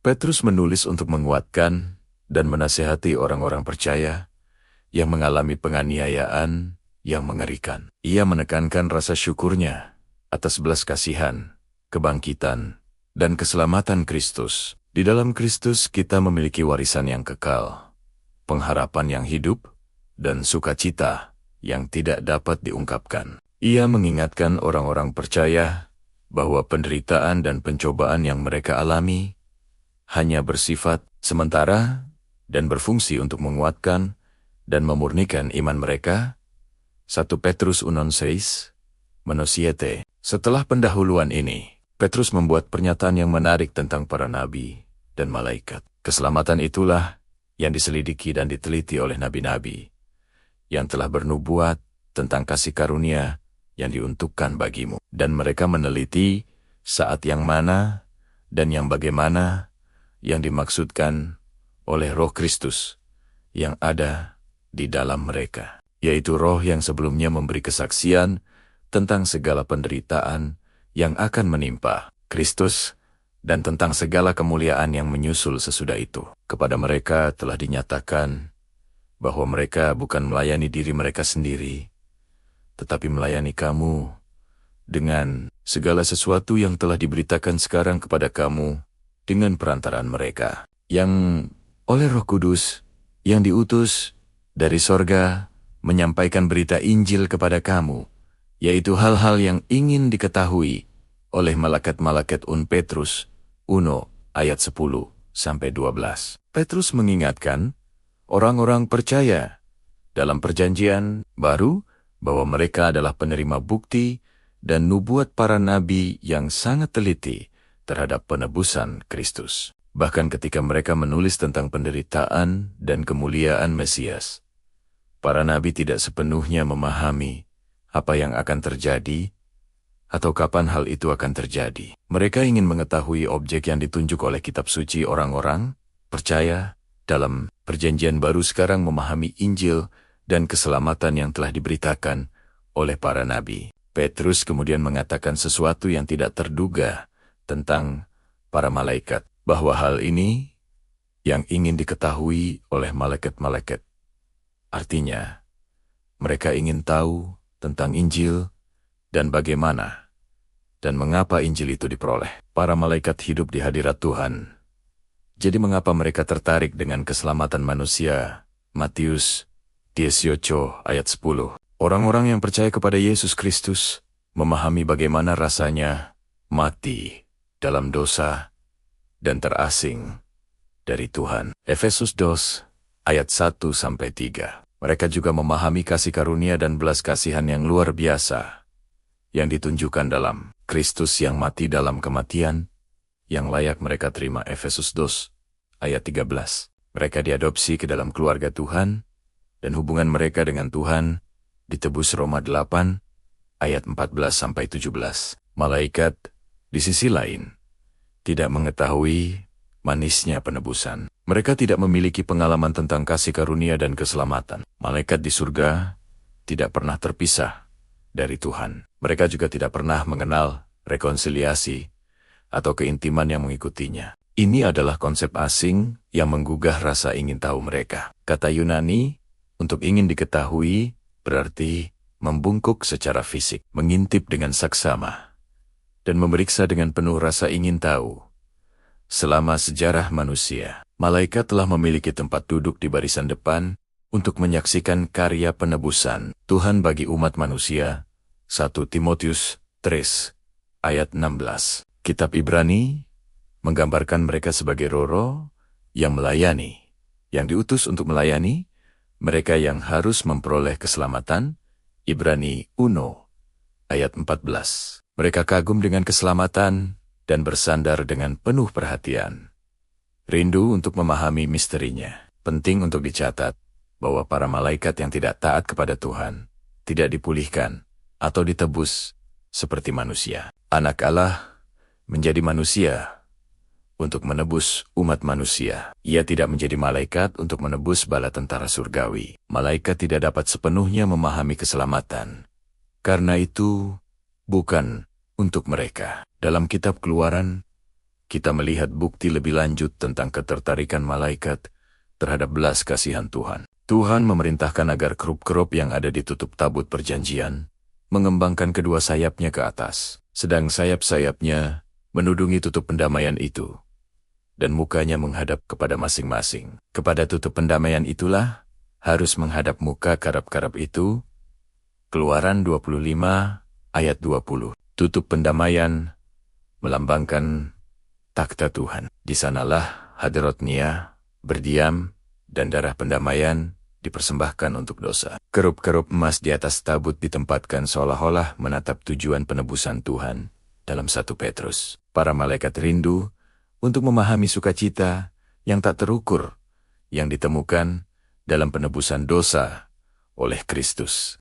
Petrus menulis untuk menguatkan dan menasihati orang-orang percaya yang mengalami penganiayaan yang mengerikan. Ia menekankan rasa syukurnya atas belas kasihan, kebangkitan, dan keselamatan Kristus. Di dalam Kristus kita memiliki warisan yang kekal, pengharapan yang hidup, dan sukacita yang tidak dapat diungkapkan. Ia mengingatkan orang-orang percaya bahwa penderitaan dan pencobaan yang mereka alami hanya bersifat sementara dan berfungsi untuk menguatkan dan memurnikan iman mereka. 1 Petrus 1:6 menosiete. Setelah pendahuluan ini, Petrus membuat pernyataan yang menarik tentang para nabi dan malaikat. Keselamatan itulah yang diselidiki dan diteliti oleh nabi-nabi yang telah bernubuat tentang kasih karunia yang diuntukkan bagimu. Dan mereka meneliti saat yang mana dan yang bagaimana yang dimaksudkan oleh Roh Kristus yang ada di dalam mereka, yaitu Roh yang sebelumnya memberi kesaksian tentang segala penderitaan yang akan menimpa Kristus dan tentang segala kemuliaan yang menyusul sesudah itu. Kepada mereka telah dinyatakan bahwa mereka bukan melayani diri mereka sendiri, tetapi melayani kamu dengan segala sesuatu yang telah diberitakan sekarang kepada kamu dengan perantaraan mereka, yang oleh Roh Kudus yang diutus dari sorga menyampaikan berita Injil kepada kamu, yaitu hal-hal yang ingin diketahui oleh malaikat-malaikat. Petrus 1 ayat 10-12. Petrus mengingatkan orang-orang percaya dalam perjanjian baru bahwa mereka adalah penerima bukti dan nubuat para nabi yang sangat teliti terhadap penebusan Kristus. Bahkan ketika mereka menulis tentang penderitaan dan kemuliaan Mesias, para nabi tidak sepenuhnya memahami apa yang akan terjadi atau kapan hal itu akan terjadi. Mereka ingin mengetahui objek yang ditunjuk oleh kitab suci. Orang-orang percaya dalam perjanjian baru sekarang memahami Injil dan keselamatan yang telah diberitakan oleh para nabi. Petrus kemudian mengatakan sesuatu yang tidak terduga tentang para malaikat, bahwa hal ini yang ingin diketahui oleh malaikat-malaikat. Artinya, mereka ingin tahu tentang Injil dan bagaimana dan mengapa Injil itu diperoleh. Para malaikat hidup di hadirat Tuhan. Jadi mengapa mereka tertarik dengan keselamatan manusia? Matius 18 ayat 10. Orang-orang yang percaya kepada Yesus Kristus memahami bagaimana rasanya mati dalam dosa dan terasing dari Tuhan. Efesus 2 ayat 1-3. Mereka juga memahami kasih karunia dan belas kasihan yang luar biasa yang ditunjukkan dalam Kristus yang mati dalam kematian yang layak mereka terima. Efesus 2 ayat 13. Mereka diadopsi ke dalam keluarga Tuhan dan hubungan mereka dengan Tuhan ditebus. Roma 8 ayat 14-17. Malaikat di sisi lain tidak mengetahui manisnya penebusan. Mereka tidak memiliki pengalaman tentang kasih karunia dan keselamatan. Malaikat di surga tidak pernah terpisah dari Tuhan. Mereka juga tidak pernah mengenal rekonsiliasi atau keintiman yang mengikutinya. Ini adalah konsep asing yang menggugah rasa ingin tahu mereka. Kata Yunani untuk ingin diketahui berarti membungkuk secara fisik, mengintip dengan saksama, dan memeriksa dengan penuh rasa ingin tahu. Selama sejarah manusia, malaikat telah memiliki tempat duduk di barisan depan untuk menyaksikan karya penebusan Tuhan bagi umat manusia. 1 Timotius 3 ayat 16. Kitab Ibrani menggambarkan mereka sebagai roh-roh yang melayani, yang diutus untuk melayani mereka yang harus memperoleh keselamatan. Ibrani 1 ayat 14. Mereka kagum dengan keselamatan dan bersandar dengan penuh perhatian. Rindu untuk memahami misterinya. Penting untuk dicatat bahwa para malaikat yang tidak taat kepada Tuhan tidak dipulihkan atau ditebus seperti manusia. Anak Allah menjadi manusia untuk menebus umat manusia. Ia tidak menjadi malaikat untuk menebus bala tentara surgawi. Malaikat tidak dapat sepenuhnya memahami keselamatan. Karena itu, bukan untuk mereka. Dalam kitab Keluaran, kita melihat bukti lebih lanjut tentang ketertarikan malaikat terhadap belas kasihan Tuhan. Tuhan memerintahkan agar kerup-kerup yang ada di tutup tabut perjanjian mengembangkan kedua sayapnya ke atas, sedang sayap-sayapnya menudungi tutup pendamaian itu, dan mukanya menghadap kepada masing-masing. Kepada tutup pendamaian itulah harus menghadap muka karab-karab itu. Keluaran 25 ayat 20. Tutup pendamaian melambangkan takhta Tuhan. Di sanalah hadirat Nia berdiam dan darah pendamaian dipersembahkan untuk dosa. Kerup-kerup emas di atas tabut ditempatkan seolah-olah menatap tujuan penebusan Tuhan dalam 1 Petrus. Para malaikat rindu untuk memahami sukacita yang tak terukur yang ditemukan dalam penebusan dosa oleh Kristus.